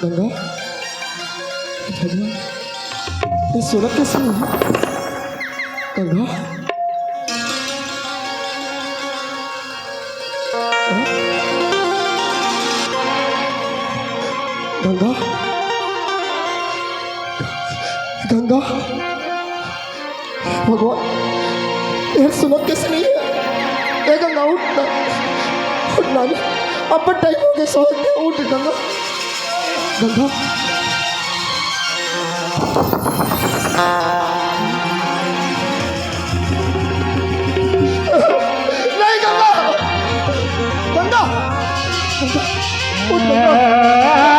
गंगा भगवान ये सूरत कैसे है गंगा गंगा गंगा भगवान ये सूरत कैसे नहीं है ए गंगा उठना उठना अब टाइम हो गया सो उठ गंगा गंगा नहीं गंगा गंगा गंगा उठ गंगा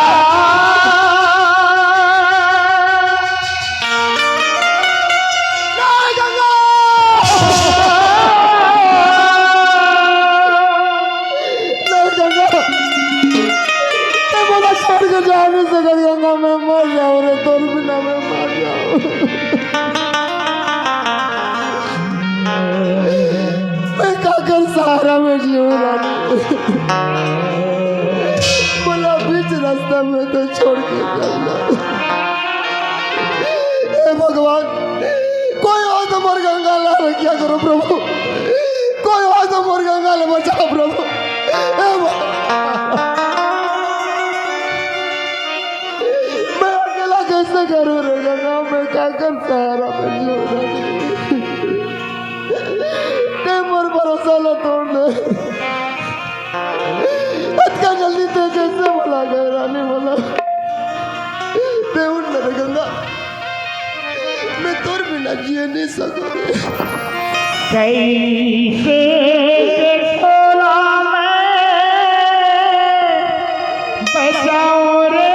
जाने से गंगा मैं मर जाऊँ रे तोर बिना मैं मर जाऊँ मैं क्या कर सहारा में जीऊँ बोला बीच रास्ता में तो छोड़ के चलना हे भगवान कोई हो तो मोर गंगा ला क्या करो प्रभु कोई हो तो मोर गंगा ले बचाओ प्रभु कैसे करूँ रे गंगा मैं क्या कर सहारा में जीऊँ मोर भरोसा ला तोड़ दे इतना जल्दी ते कैसे बोला गए रानी बोला ते उठ रे गंगा मैं तोर बिना जिए नहीं सकूँ कैसे बोला मैं बचाऊं रे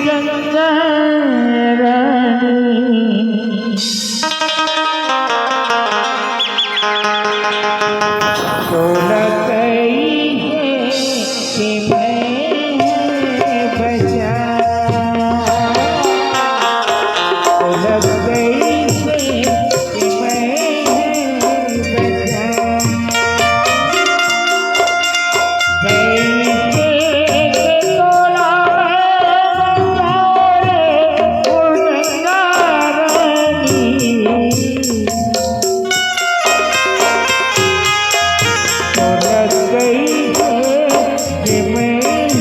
गंगा तो लग गई है कि मैं बचा तो लग गई है कि मैं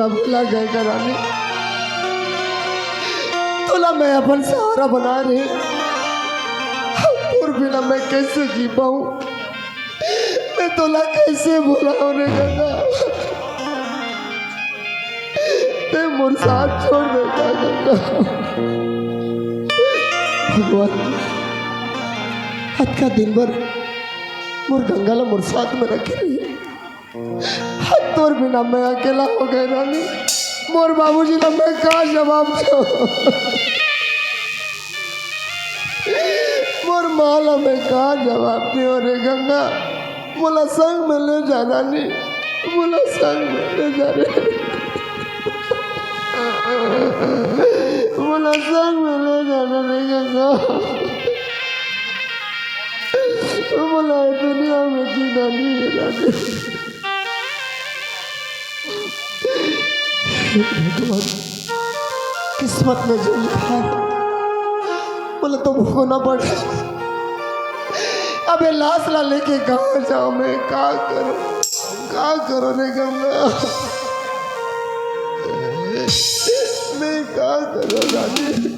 भूला गए कराने तोला मैं अपन सहारा बना रही और बिना मैं कैसे जी पाऊं मैं तोला कैसे भूलाऊं रे गंगा ते मोर साथ छोड़ देता गंगा भगवान आज का दिन भर मोर गंगा ला मोर साथ में रखी रही तोर बिना मैं अकेला हो गए रानी मोर बाबूजी ने मैं का जवाब दो मोर माला मैं का जवाब दियो रे गंगा बोला संग में ले जा रानी बोला संग में ले जा रे बोला संग में ले जा रे गंगा बोला दुनिया में जीना नहीं है रानी भगवान, किस्मत में जो लिखा है बोले तो भोगना पड़े। अबे लाश ला लेके कहाँ जाऊँ मैं, क्या करो रे गंगा, मैं क्या करूँ रानी।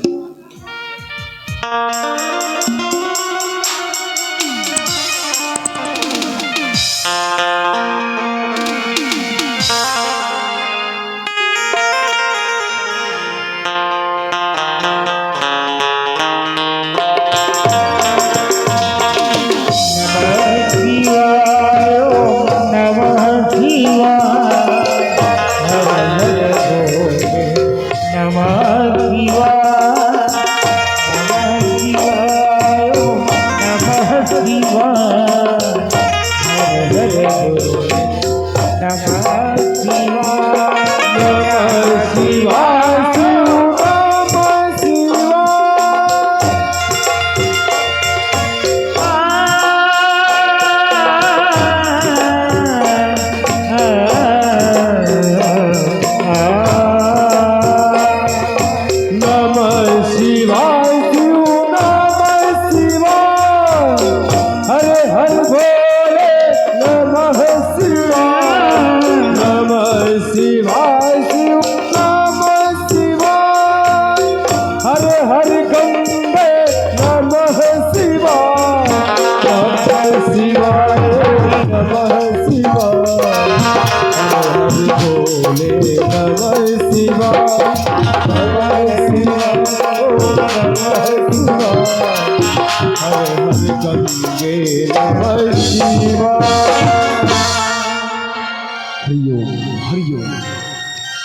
हरिओम हरिओम।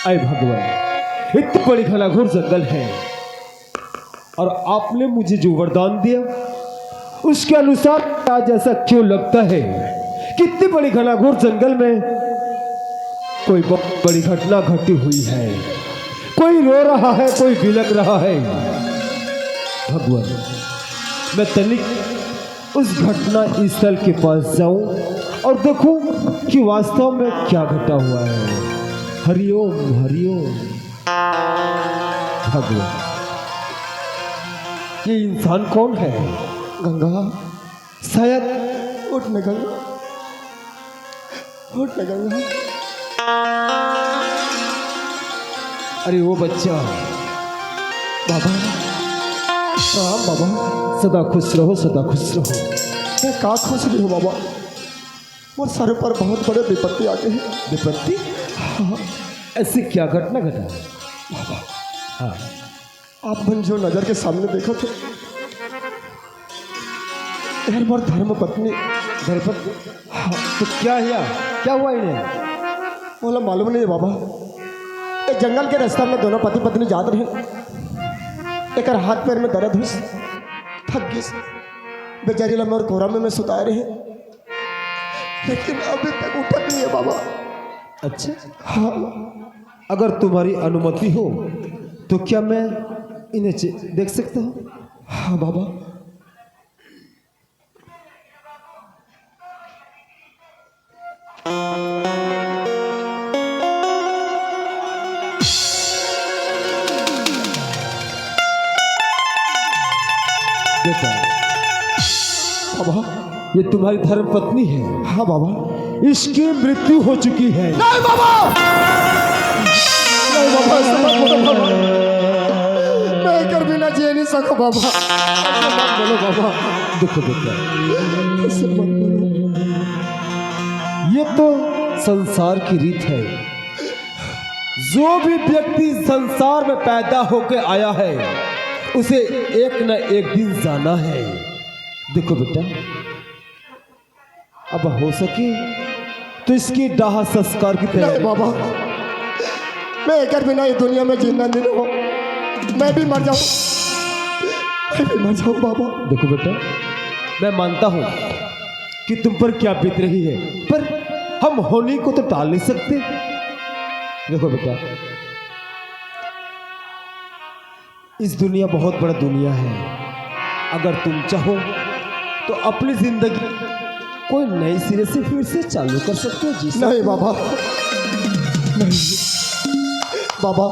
अय भगवान, इतनी बड़ी घनाघोर जंगल है और आपने मुझे जो वरदान दिया उसके अनुसार आज ऐसा क्यों लगता है कि इतनी बड़ी घनाघोर जंगल में कोई बहुत बड़ी घटना घटी हुई है, कोई रो रहा है, कोई बिलक रहा है। भगवान, मैं तनिक उस घटना स्थल के पास जाऊं और देखूं कि वास्तव में क्या घटा हुआ है। हरिओम हरिओम। भगवान, ये इंसान कौन है? गंगा, शायद उठ न गंगा, उठ न गंगा। अरे वो बच्चा, बाबा प्रणाम बाबा। सदा खुश रहो, सदा खुश रहो। मैं का खुश नहीं हूँ बाबा, मोर सर पर बहुत बड़े विपत्ति आ गए हैं। विपत्ति? हाँ। ऐसी क्या घटना घटा? बाबा, हाँ, आपने जो नजर के सामने देखा थे, यार मोर धर्म पत्नी धर्मपत्नी? हाँ, तो क्या हुआ इन्हें? बोला मालूम नहीं है बाबा। एक जंगल के रास्ता में दोनों पति पत्नी जात रहे, एक हाथ पैर में दर्द हुई, थक गई, बेचारी लम्बे और कोहरा में सुताए रहे, लेकिन अभी तक उठत नहीं है बाबा। अच्छा, हाँ अगर तुम्हारी अनुमति हो तो क्या मैं इन्हें देख सकता हूँ? हाँ बाबा। बेटा, बाबा, ये तुम्हारी धर्म पत्नी है। हाँ बाबा। इसकी मृत्यु हो चुकी है। नहीं बाबा, नहीं बाबा, ऐसा मत बोलो बाबा, मैं कर बिना जी नहीं सकूं बाबा, ऐसा मत बोलो बाबा, देखो बेटा, ऐसा मत बोलो। ये तो संसार की रीत है। जो भी व्यक्ति संसार में पैदा होकर आया है उसे एक न एक दिन जाना है। देखो बेटा, अब हो सके तो इसकी दाह संस्कार की नहीं तैयारी। बाबा, मैं कर बिना ये दुनिया में जिंदा नहीं रहूं, मैं भी मर जाऊं, मैं भी मर जाऊं बाबा। देखो बेटा, मैं मानता हूं कि तुम पर क्या बीत रही है, पर हम होने को तो टाल नहीं सकते। देखो बेटा, इस दुनिया बहुत बड़ा दुनिया है। अगर तुम चाहो तो अपनी जिंदगी कोई नए सिरे से फिर से चालू कर सकते हो। जी नहीं बाबा, नहीं, बाबा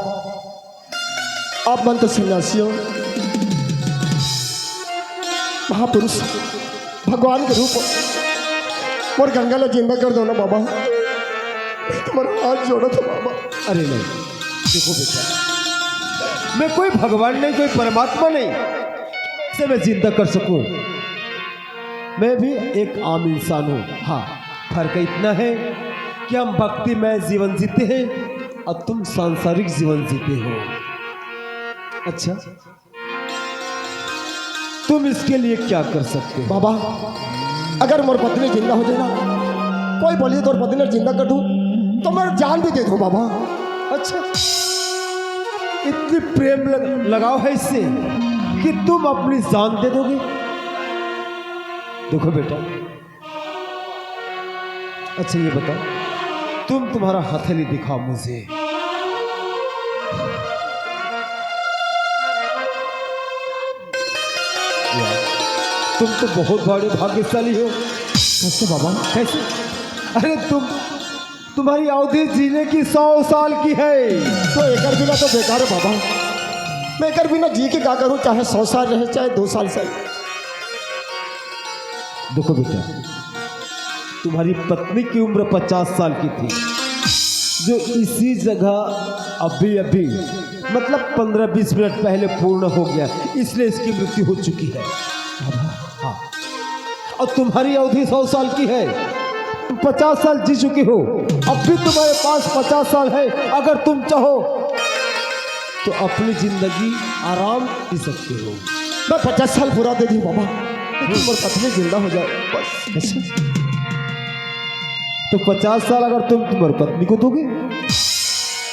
आप मन तो सन्यासी हो, महापुरुष भगवान के रूप और गंगा ला जिंदा कर दो ना बाबा, तुम्हारा हाथ जोड़ो तो बाबा। अरे नहीं, देखो बेटा, मैं कोई भगवान नहीं, कोई परमात्मा नहीं से मैं जिंदा कर सकूं। मैं भी एक आम इंसान हूँ। हाँ, फर्क इतना है कि हम भक्तिमय जीवन जीते हैं और तुम सांसारिक जीवन जीते हो। अच्छा, तुम इसके लिए क्या कर सकते हो? बाबा अगर मोर पत्नी जिंदा हो जाए ना, कोई बोलिए तो पत्नी जिंदा कर दूं तो मैं जान भी दे दूं बाबा। अच्छा, इतनी प्रेम लगाव है इससे कि तुम अपनी जान दे दोगे? देखो बेटा, अच्छा ये बताओ, तुम्हारा हथेली दिखाओ मुझे। तुम तो बहुत बड़े भाग्यशाली हो। कैसे बाबा? कैसे? अरे तुम्हारी अवधि जीने की 100 साल की है। तो एकर बिना तो बेकार है बाबा, मैं एकर बिना जी के क्या करूं, चाहे 100 साल रहे चाहे 2 साल से। देखो बेटा, तुम्हारी पत्नी की उम्र 50 साल की थी, जो इसी जगह अभी अभी मतलब 15-20 मिनट पहले पूर्ण हो गया, इसलिए इसकी मृत्यु हो चुकी है। हाँ, और तुम्हारी अवधि 100 साल की है, तुम 50 साल जी चुकी हो, अब भी तुम्हारे पास 50 साल है। अगर तुम चाहो तो अपनी जिंदगी आराम जी सकते हो। मैं 50 साल पूरा दे दूं बाबा, लेकिन मोर पत्नी जिंदा हो जाए बस। तो 50 साल अगर तुम तुम्हारी पत्नी को दोगे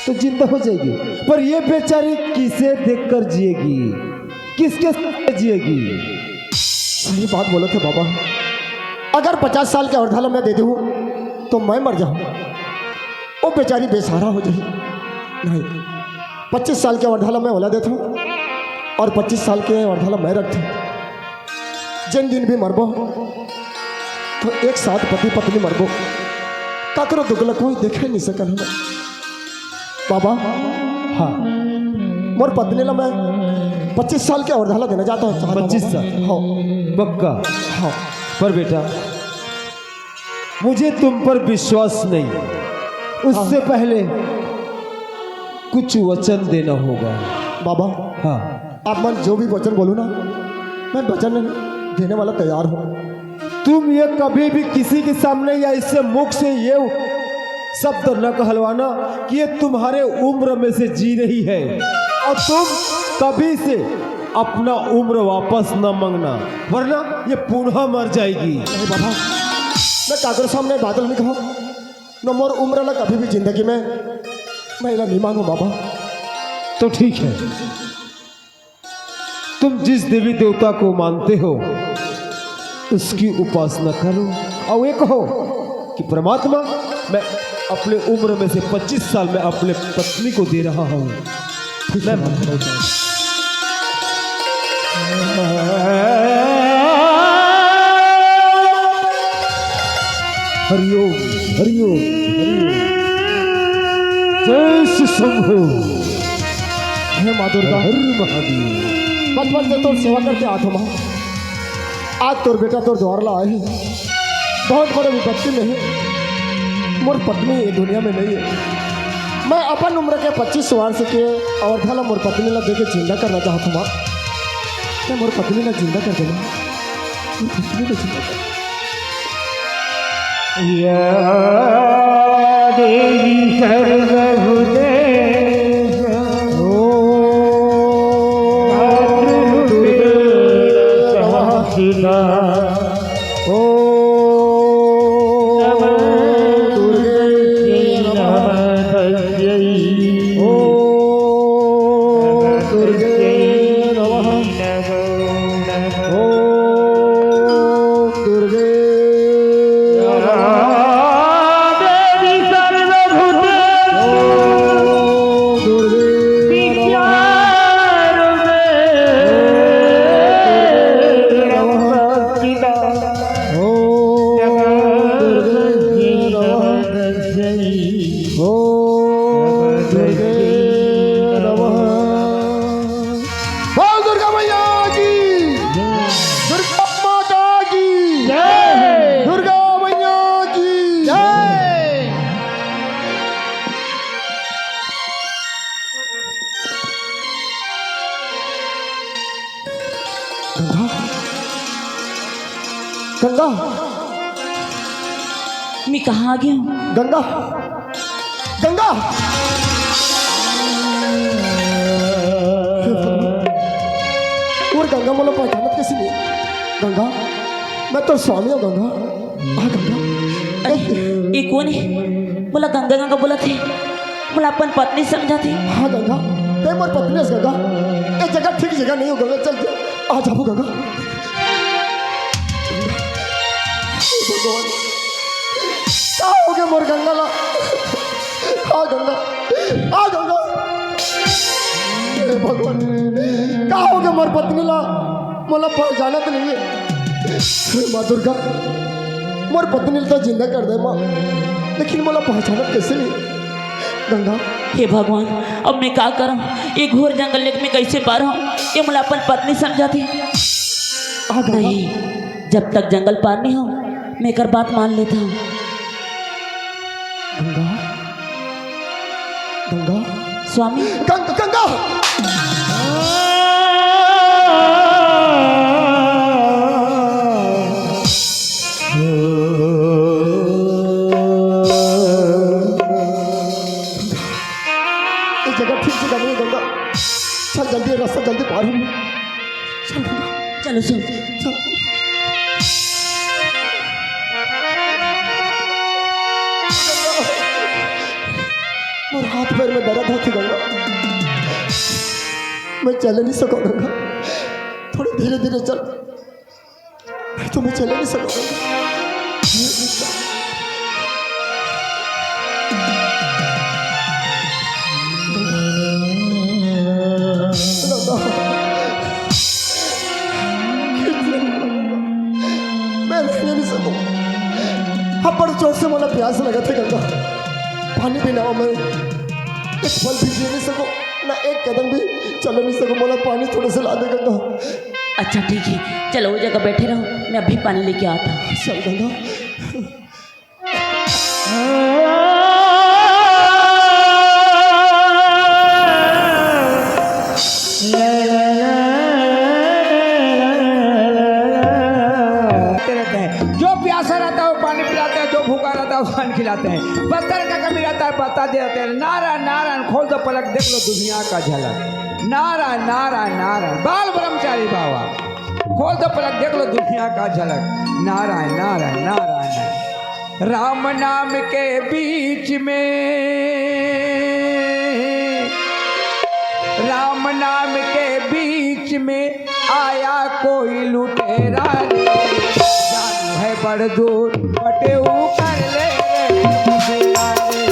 तो जिंदा हो जाएगी, पर ये बेचारी किसे देखकर जिएगी, किसके साथ जिएगी? सही बात बोले थे बाबा, अगर 50 साल के अवधाला मैं दे दूँ तो मैं मर जाऊँ, वो बेचारी बेसहारा हो जाए। नहीं, 25 साल के अवधाला मैं ओला देता हूँ और 25 साल के अवधाला मैं रखती हूँ। जिन दिन भी मरबो तो एक साथ पति पत्नी मरबो, काकरो दुगला कोई देखे नहीं सकन हमें बाबा। हाँ, मोर पत्नी ला मैं 25 साल के अवधाला देना चाहता हूँ। 25 साल? हाँ पक्का? हाँ। पर बेटा, मुझे तुम पर विश्वास नहीं, उससे पहले कुछ वचन देना होगा। बाबा हाँ, आप मन जो भी वचन बोलो ना, मैं वचन देने वाला तैयार हूँ। तुम ये कभी भी किसी के सामने या इससे मुख से ये शब्द न कहलवाना कि ये तुम्हारे उम्र में से जी रही है, और तुम कभी से अपना उम्र वापस न मांगना, वरना ये पुनः मर जाएगी। अरे बाबा, मैं काकर सामने बादल नहीं कहूँ न, मोर उम्र ना कभी भी जिंदगी में मैं इला नहीं मांगू बाबा। तो ठीक है, तुम जिस देवी देवता को मानते हो उसकी उपासना करो और ये कहो कि परमात्मा, मैं अपने उम्र में से 25 साल में अपने पत्नी को दे रहा हूँ। मैं हरिओम हरिओम हरिओम, जय श्री शंभु, हे माँ दुर्गा, हर महादेव। बचपन से तोर सेवा करते आठो माँ, आज तोर बेटा तोर द्वार ला आए, बहुत बड़े विपत्ति में है। मोर पत्नी ये दुनिया में नहीं है। मैं अपन उम्र के 25 वर्ष के अवधाला मोर पत्नी ला देके जिंदा करना चाहता हूँ माँ। मैं मोर पत्नी ला जिंदा कर देना, मोर पत्नी ला जिंदा कर। या देवी सर्वभूते गंगा गंगा मैं कहाँ आ गया हूँ? गंगा गंगा और गंगा मला पहचानत कैसे नहीं? गंगा मैं तो स्वामी हूँ गंगा। हाँ गंगा ये कौन है? बोला गंगा गंगा बोला थे, बोला अपन पत्नी समझा थे। हाँ गंगा ते मोर पत्नी है गंगा। ये जगह ठीक जगह नहीं हो गंगा, चल आ जाबो गंगा। भगवान क्या हो गया मोर गंगा ला? हाँ गंगा आ गंगा। हे भगवान क्या हो गया मोर पत्नी ला? मोला पहचाना तो नहीं है। माँ दुर्गा मोर पत्नी तो जिंदा कर दे माँ, लेकिन मोला पहचाना कैसे नहीं? गंगा हे भगवान अब मैं क्या करूँ? ये घोर जंगल लेक में कैसे पार हूँ? ये मुला अपन पत्नी समझा थी। आ गंगा नहीं, जब तक जंगल पार नहीं हो मैं कर बात मान लेता हूँ। गंगा गंगा स्वामी गंगा गंगा ये जगह ठीक जगह नहीं है गंगा। चल जल्दी रास्ता जल्दी पार हो। चल गंगा चलो सुन, चल। और हाथ पैर में दर्द है गंगा, मैं चल नहीं सकूँ गंगा। थोड़ी धीरे धीरे चल, नहीं तो मैं चल नहीं सकूँगा। मैं नहीं सकूँ। हाँ बड़ जोर से मला प्यास लगा थे गंगा। पानी भी ना हो, मैं एक पल भी जी नहीं सकूँ, ना एक कदम भी चल नहीं सकूँ। मला पानी थोड़ा सा ला दे गंगा। अच्छा ठीक है, चलो वो जगह बैठे रहो, मैं अभी पानी लेके आता हूँ। चल गंगा। जो प्यासा रहता है वो पानी पिलाते हैं, जो भूखा रहता है वो खान खिलाते हैं। पत्थर का कमी रहता है बता देते हैं। नारायण नारायण खोल दो पलक देख लो दुनिया का झलक। नारायण नारायण नारायण बाल ब्रह्मचारी बाबा खोल दो पलक देख लो दुनिया का झलक। नारायण नारायण नारायण राम नाम के बीच में, राम नाम के बीच में आया कोई लुटेरा रे। जानू है बड़ दूर बटे कर ले बसेरा रे।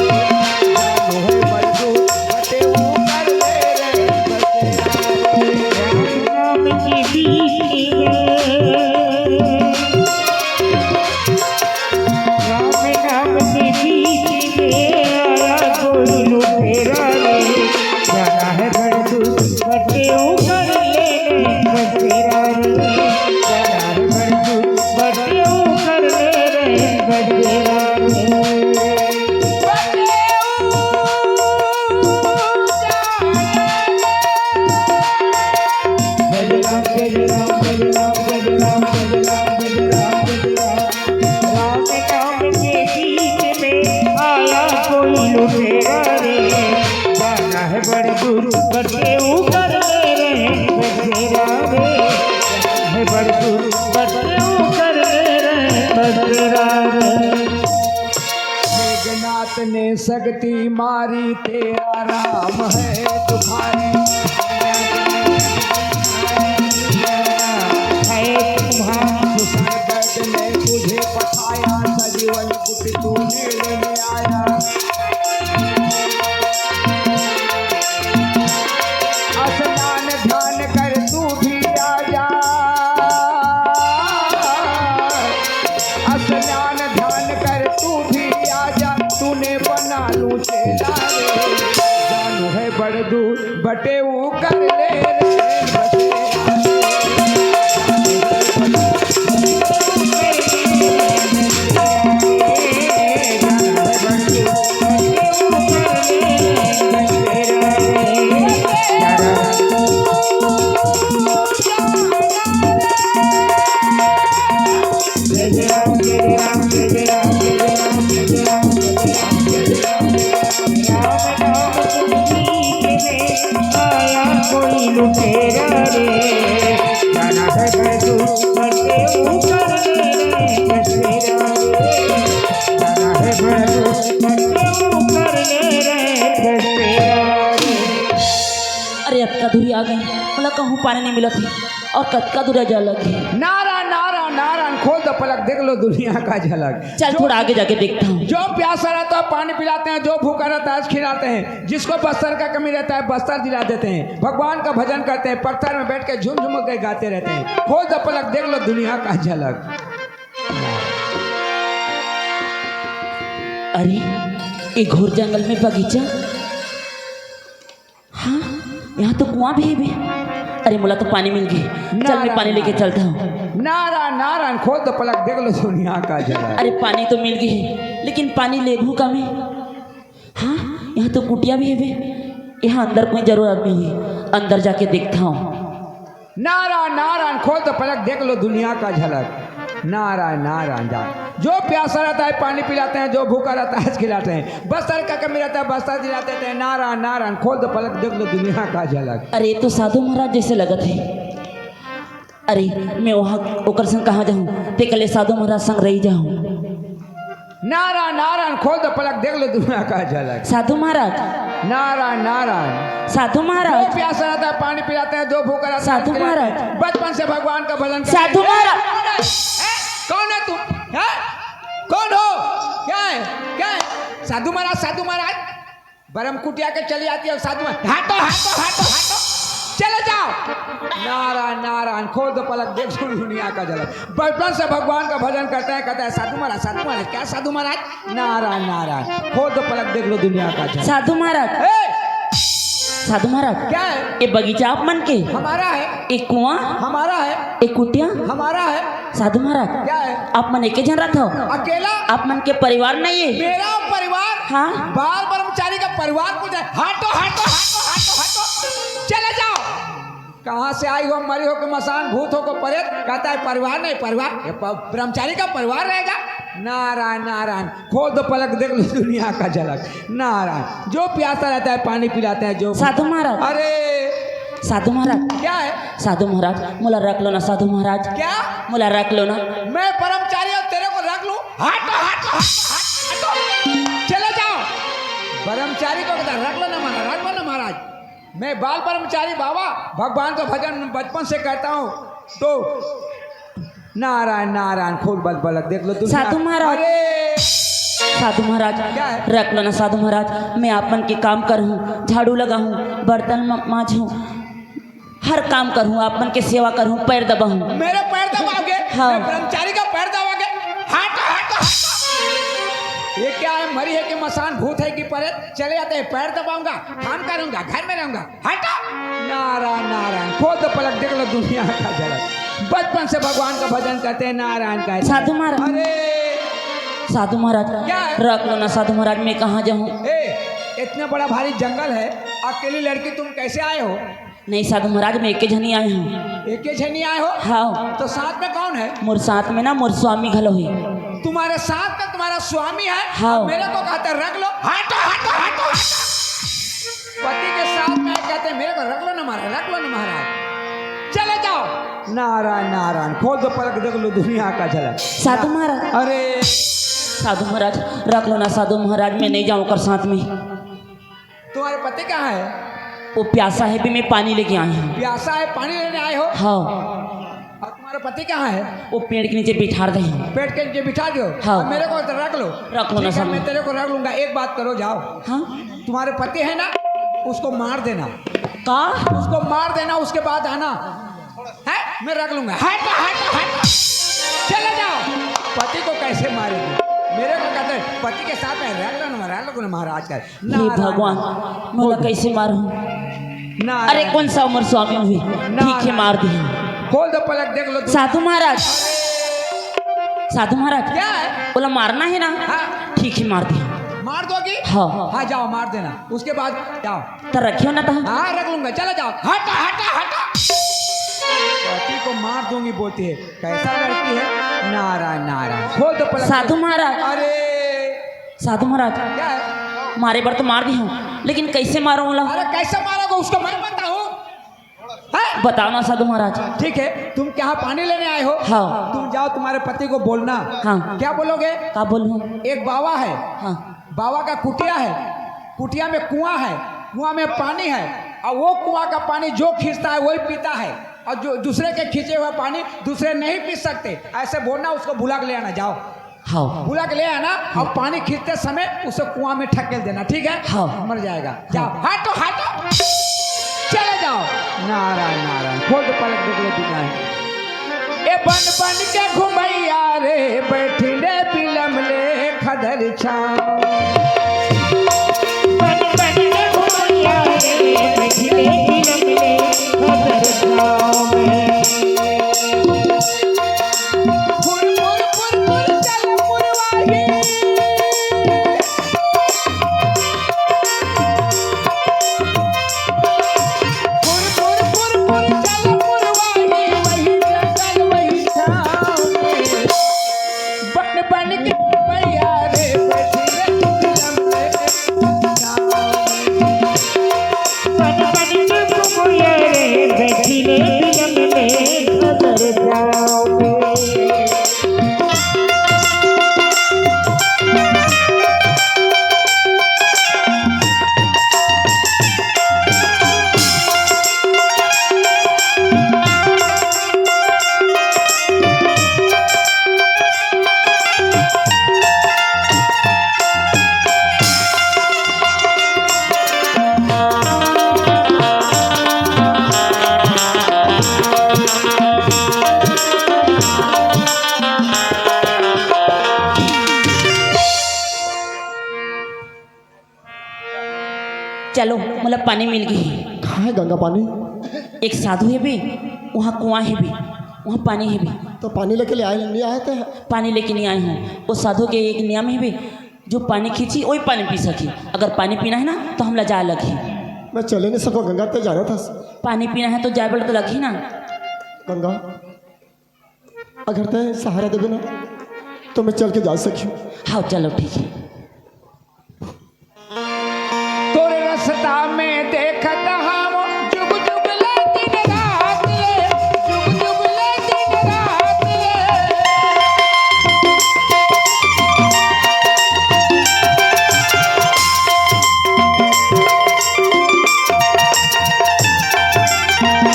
जानू है बड़ दूर बटे कर ले रे बसेरा रे। राम के बीच में, राम नाम के बीच में आया कोई लुटेरा रे। जाना है बड़ दूर बटे कर ले बसेरा रे। जाना है बड़ दूर बटे कर ले रे बसेरा रे। मेघनाथ ने शक्ति मारी तेरा राम है तुम्हारी ने तुझे पठाया सजीवन कुट तूने लेने आया। स्नान ध्यान कर तू भी आ जा। स्नान ध्यान कर तू भी आ जा। तूने बना लू चेला रे। जानू है बड़ दूर बटे वो कर ले रे बसेरा रे। लुटेरा रे जाना है बैजू करके ऊपर रे बसेरा रे जाना है बैजू करके ऊपर रे बसेरा रे। अरे अब का दूरी आ गई, बोला कहूँ पानी नहीं मिला थी और कद का दूर जा लगी। नारायण नारायण नारायण, खोल दो पलक देख लो दुनिया का झलक। चल थोड़ा आगे जाके देखता हूँ। जो प्यासा रहता है पानी पिलाते हैं, जो भूखा रहता है खिलाते हैं, जिसको बस्तर का कमी रहता है बस्तर दिला देते हैं, भगवान का भजन करते हैं, पत्थर में बैठ के झूम झूम के गाते रहते हैं। खोल दो पलक देख लो दुनिया का झलक। अरे एक घोर जंगल में बगीचा, हाँ यहाँ तो कुआं भी है बे। अरे मोला तो पानी मिल गई, चल मैं पानी लेके चलता हूँ। नारायण नारायण, खोल दो पलक देख लो दुनिया का झलक। अरे पानी तो मिल गई है, लेकिन पानी लेबू का मैं। हाँ यहाँ तो कुटिया भी है बे, यहाँ अंदर कोई जरूर आदमी हुई, अंदर जाके देखता हूँ। नारायण नारायण, खोल दो पलक देख लो दुनिया का झलक। नारायण नारायण जा, जो प्यासा रहता है पानी पिलाते हैं, जो भूखा रहता है खिलाते हैं, बस्तर का कमी रहता है बस्तर दिलाते हैं। नारायण नारायण, खोल दो पलक देख लो दुनिया का झलक। अरे ये तो साधु महाराज जैसे लगत है। अरे मैं वहाँ ओकर संग कहाँ जाऊँ, ते कले साधु महाराज संग रही जाऊँ। नारायण नारायण, खोल दो पलक देख लो दुनिया का झलक। साधु महाराज, नारायण नारायण, साधु जो महाराज, प्यासा रहता है पानी पिलाते हैं, जो भूखा रहता है साधु खिलाते हैं। महाराज। बचपन से भगवान का भजन करते हैं। साधु महाराज। कौन है तुम? है? कौन हो? क्या है? क्या है? साधु महाराज, साधु महाराज बरम कुटिया के चली आती है साधु महाराज। हाटो हाटो हाटो हाटो, चले जाओ। नारायण नारायण, खोल दो पलक देख लो दुनिया का झलक। बचपन से भगवान का भजन करते हैं, कहते हैं साधु महाराज, साधु महाराज। क्या साधु महाराज? नारायण नारायण, खोल दो पलक देख लो दुनिया का झलक। साधु महाराज, साधु महाराज, क्या है? ये बगीचा आप मन के, हमारा है। एक कुआं, हमारा है। एक कुटिया, हमारा है। साधु महाराज। क्या है? आप मन एक जन रहते हो, अकेला? आप मन के परिवार नहीं है? मेरा परिवार? हाँ। बाल ब्रह्मचारी का परिवार पूछ है। हाटो हाटो हाटो हाटो हाटो, चले जाओ। कहाँ से आई हो, मरी हो के मसान, भूत हो को प्रेत, कहता है परिवार नहीं परिवार, ये ब्रह्मचारी का परिवार रहेगा। नारायण नारायण, खोल दो पलक देख लो दुनिया का झलक। नारायण, जो प्यासा रहता है पानी पिलाते हैं, जो साधु महाराज, अरे साधु महाराज, क्या है? साधु महाराज मोला रख लो ना, साधु महाराज क्या? मोला रख लो ना। मैं ब्रह्मचारी और तेरे को रख लूं? हाटो हाटो हाटो हाटो, चले जाओ। ब्रह्मचारी को कहता रख लो ना महाराज, रख लो ना महाराज। मैं बाल ब्रह्मचारी बाबा, भगवान का भजन बचपन से करता हूँ। तो नारायण नारायण, खोल बल बलक देख लो दुनिया। साधु महाराज, अरे साधु महाराज क्या है? रख लो ना साधु महाराज। मैं आपन के काम करूँ, झाड़ू लगाऊँ, बर्तन मांझूँ, हर काम करूँ, आपन के सेवा करूँ, पैर दबाऊँ। मेरे पैर दबाओगे? हाँ। मैं ब्रह्मचारी का पैर दबाओगे? हाटो हाटो हाटो, ये क्या है? मरी है कि मसान, भूत है कि प्रेत? चले जाते हैं, पैर दबाऊंगा, काम करूंगा, घर में रहूंगा। हटो। नारायण नारायण, खोल दो पलक देख लो दुनिया का झलक। बचपन से भगवान का भजन करते हैं, नारायण का। साधु महाराज, अरे साधु महाराज क्या है? रख लो ना साधु महाराज, मैं कहाँ जाऊँ? इतना बड़ा भारी जंगल है, अकेली लड़की तुम कैसे आए हो? नहीं साधु महाराज, मैं एक जनी आई हूँ। एक ही जनी आए हो? हाँ। तो साथ में कौन है? मोर साथ में ना मोर स्वामी घलो ही। तुम्हारे साथ में तुम्हारा स्वामी है? हाँ। मेरे को कहते रख लो। हाटो हाटो हाटो हाटो, पति के साथ में कहते मेरे को रख लो ना महाराज, रख लो ना महाराज, चले जाओ। नारायण नारायण, खोल दो पलक देख लो दुनिया का झलक। साधु महाराज, अरे साधु महाराज रख लो ना साधु महाराज, मैं नहीं जाऊँ कर साथ में। तुम्हारे पति कहाँ है? वो प्यासा है भी, मैं पानी लेके आई हूँ। प्यासा है, पानी लेने आए हो? हाँ। और तुम्हारे पति कहाँ है? वो पेड़ के नीचे बिठा दे। पेट के नीचे बिठा दो। हाँ। और मेरे को रख लो। रख लो ना ठीक है, सब। मैं तेरे को रख लूंगा। एक बात करो, जाओ। हाँ। तुम्हारे पति है ना, उसको मार देना। का? उसको मार देना, उसके बाद आना है, मैं रख लूंगा। हट हट हट, चले जाओ। पति को कैसे मारेगी? मेरे को कहते हैं पति के साथ में रख लो ना महाराज का। हे भगवान, मोला कैसे मारूं? अरे कौन सा उम्र स्वामी हुई, ठीक है मार दिया। खोल दो पलक देख लो। साधु महाराज, साधु महाराज क्या है? बोला मारना है ना? हाँ। ठीक है मार दिया। मार दोगी? हाँ। हाँ जाओ, मार देना, उसके बाद जाओ। तो रखियो ना था। हाँ रख लूंगा, चले जाओ। हट हट हट, पति को मार दूंगी बोलती है, कैसा लड़की है? नारायण नारायण, खोल दो पलक। साधु महाराज, अरे साधु महाराज क्या है? मारे बार तो मार दी हूँ, लेकिन कैसे मारूं? अरे कैसे मारोगे उसको? मैं बताऊं? बताओ ना साधु महाराज। ठीक है, तुम क्या पानी लेने आए हो? हाँ। तुम जाओ, तुम्हारे पति को बोलना। हाँ। क्या बोलोगे? का बोलूँ? एक बावा है, हाँ बावा का कुटिया है, कुटिया में कुआं है, कुआं में पानी है, और वो कुआं का पानी जो खींचता है वही पीता है, और जो दूसरे के खींचे हुए पानी दूसरे नहीं पी सकते, ऐसे बोलना। उसको बुला के ले आना, जाओ हाँ बुला के ले आना, और पानी खींचते समय उसे कुआं में ठकेल देना, ठीक है? हाँ। मर जाएगा। जाओ, हटो हटो, चले जाओ। नारायण नारायण, खोल दो पलक, देख लो दुनिया है। ए बन बन के घुमैया रे, बैठिले पिलम ले खदर छाँव। बन बन के घुमैया रे, बैठिले पिलम ले खदर छाँव में। फुर फुर फुर फुर चल पुरवाही, फुर फुर फुर फुर चल पुरवाही, वही जंगल वही छाँव में। बन बन के घुमैया रे, बैठिले पिलम ले छाँव में। बन बन के घुमैया रे, बैठिले पिलम ले खदर छाँव में। चलो, मतलब पानी मिल गई। कहाँ है गंगा पानी? एक साधु है भी, वहाँ कुआं है भी, वहाँ पानी है भी। तो पानी लेके ले आए, नहीं आए थे? पानी लेके नहीं आई हूँ। वो साधु के एक नियम है भी, जो पानी खींची वही पानी पी सकी। अगर पानी पीना है ना तो हम लजा लगी। मैं चले नहीं सको, गंगा ते जा रहा था। पानी पीना है तो जाए बोले तो लगी ना। गंगा अगर ते सहारा देवे ना तो मैं चल के जा सकी। हाँ चलो ठीक है। तोरे रास्ता में देखत हम जुग जुग ले दिन रात ले, जुग जुग ले दिन रात ले।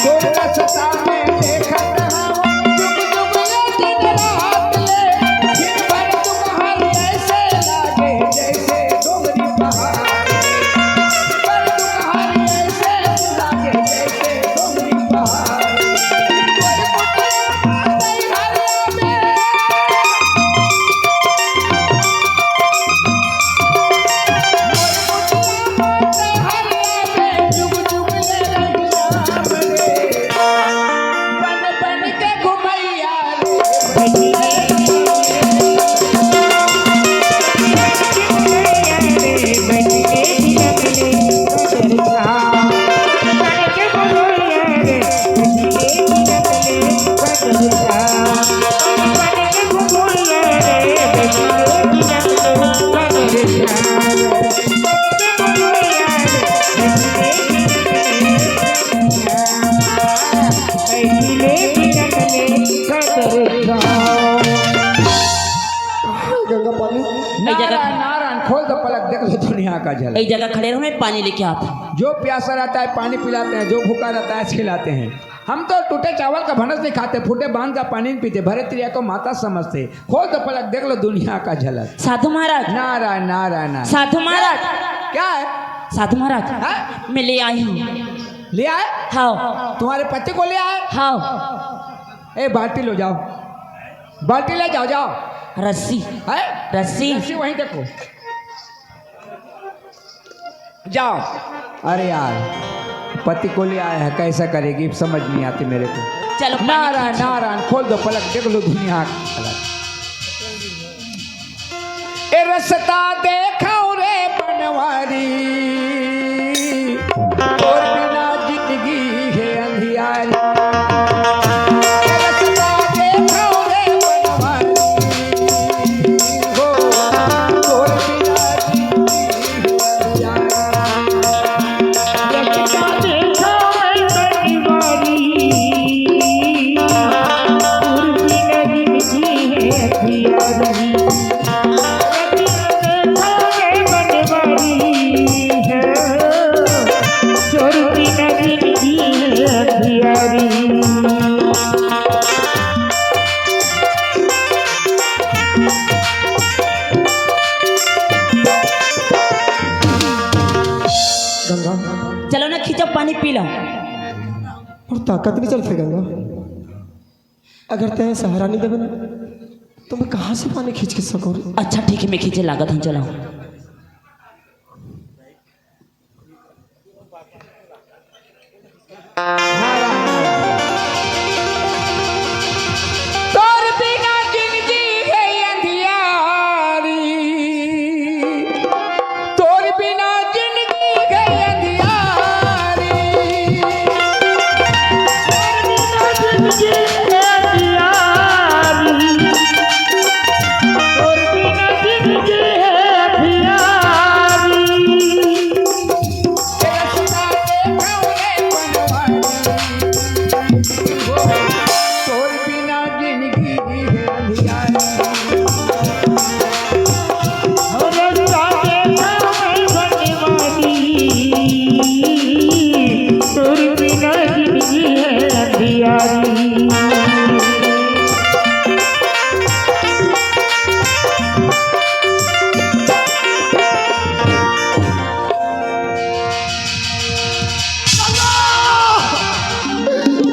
तोरे रास्ता में देखत हम जुग जुग ले दिन रात ले, दिन भर तुम्हारी ऐसे लागे जैसे डोंगरी पहाड़। पर तुम्हारी ऐसे लागे जैसे डोंगरी पहाड़। तोरे पुतला माते हरिया में, तोरे पुतला माते हरिया में, जुग जुग ले रहिया रे। बन बन के घुमैया रे, गंगा पानी नारायण नारायण, खोल दो पलक, देख लो दुनिया का झलक। एक जगह खड़े रहो, मैं पानी लेके आता हूँ। जो प्यासा रहता है पानी पिलाते हैं, जो भूखा रहता है खिलाते हैं। हम तो टूटे चावल का भनस नहीं खाते, फूटे बांध का पानी नहीं पीते, भरे तिरिया को माता समझते। खोल दो पलक, देख लो दुनिया का झलक। साधु महाराज, नारायण नारायण नारायण। साधु महाराज, क्या है? साधु महाराज, हैं? मैं ले आई हूँ। ले आए? हाँ तुम्हारे पति को ले आए? हाँ। ए बाल्टी लो, जाओ बाल्टी ले जाओ, जाओ। रस्सी, है रस्सी। रस्सी वहीं देखो, जाओ। अरे यार, पति को ले आया है, कैसा करेगी समझ नहीं आती मेरे को। चलो पानी नारायण खींचो। नारायण, खोल दो पलक, देख लो दुनिया का झलक। ए रस्ता देखा रे बनवारी, और बिना जिंदगी है अंधियारी। ए रस्ता देखा रे बनवारी, हो, और बिना जिंदगी है अंधियारी। रस्ता देखा है बनवारी, गंगा चलो ना खींचो पानी पी लो। और ताकत नहीं चलती गंगा। अगर तय सहारा नहीं देवे ना तो मैं कहाँ से पानी खींच के सकूँ। अच्छा ठीक है मैं खींचे लागत हूँ चलो। तोर बिना जिंदगी है अंधियारी, तोर बिना जिंदगी है अंधियारी। और बिना जिंदगी है प्यारी। तेरा सुना देखा उन्हें बनवारी, तोर बिना जिंदगी है अंधियारी। और सारे नाम बनवानी, और बिना जिंदगी है अंधियारी।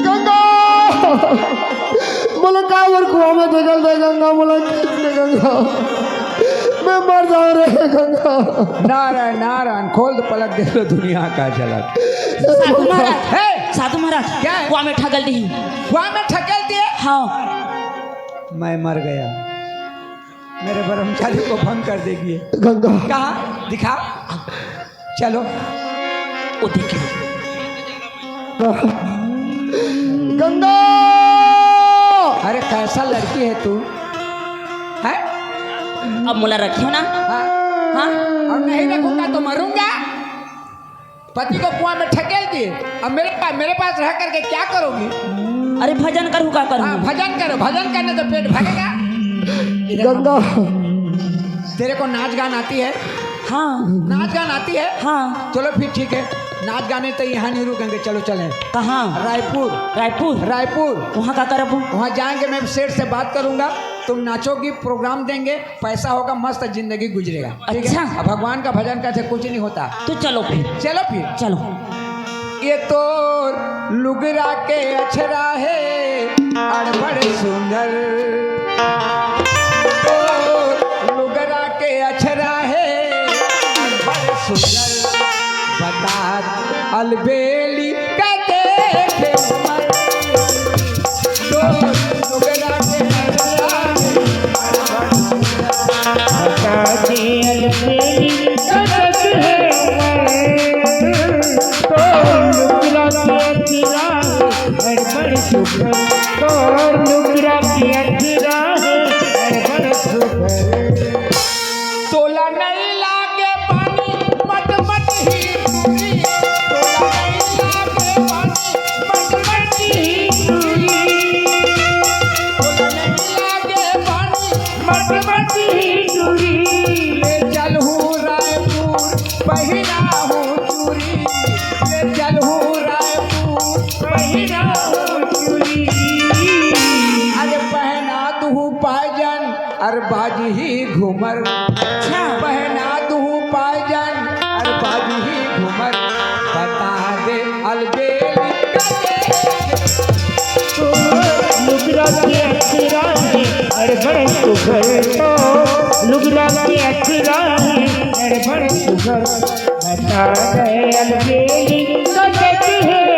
गंगा बोला का और कुआं में निकल दे गंगा। बोला खींच दे गंगा। मैं मर जाऊँ रे गंगा। नारायण नारायण खोल दो पलक देख लो दुनिया का झलक। साधु महाराज हे! साधु महाराज क्या है? कुआं में ठगल दी। वहां में ठकेल दिए, हाँ मैं मर गया। मेरे ब्रह्मचारी को भंग कर देगी। गंगा कहा दिखा, चलो वो देखिए गंगा अरे कैसा लड़की है तू है? अब मुला रखियो ना। हाँ? हाँ और नहीं रखूंगा तो मरूंगा। पति को कुआं में ठकेल दिए, अब मेरे पास रह करके क्या करोगी? अरे भजन करूँ का हाँ करूँ। भजन करो, भजन करने तो पेट भरेगा। गंगा तेरे को नाच गान आती है? हाँ नाच गान आती है? हाँ चलो फिर ठीक है, नाच गाने तो यहाँ नहीं रुकेंगे, चलो चलें कहाँ? रायपुर। रायपुर। रायपुर वहाँ का करब? वहाँ जाएंगे, मैं सेठ से बात करूंगा, तुम नाचोगी, प्रोग्राम देंगे, पैसा होगा, मस्त जिंदगी गुजरेगा। ठीक है? अच्छा। अब भगवान का भजन करके कुछ नहीं होता। तो चलो फिर चलो फिर। चलो। ये तो लुगरा के अछरा है अड़बड़ सुंदर, तो लुगरा के अछरा है अड़बड़ सुंदर। बता अलबेली का देखे उमर, तो लुगरा के अछरा है अड़बड़ सुंदर। बता दे अलबेली कदक है उमर, तो लुगरा की अखिरा है बड़ सुखर, तो लुगरा की अखिरा है बड़ सुखर। तोला नहीं लागे पानी मत मत ही दूरी, तोला नहीं लागे पानी मत मत ही दूरी, तोला नहीं लागे पानी मत मत ही दूरी। ले चल हूँ रायपुर पहिरा हूँ चूरी, ले चल हूँ रायपुर पहिरा हो चूड़ी। अरे पहना दूँ पायजन अरे बाजी ही घूमर, अच्छा पहना दूँ पायजन अरे बाजी ही घूमर। बता दे अलबेली का देखे तो लुगरा के अखिरा है बड़ सुखर, तो लुगरा के अखिरा है बड़ सुखर। बता दे अलबेली कदक है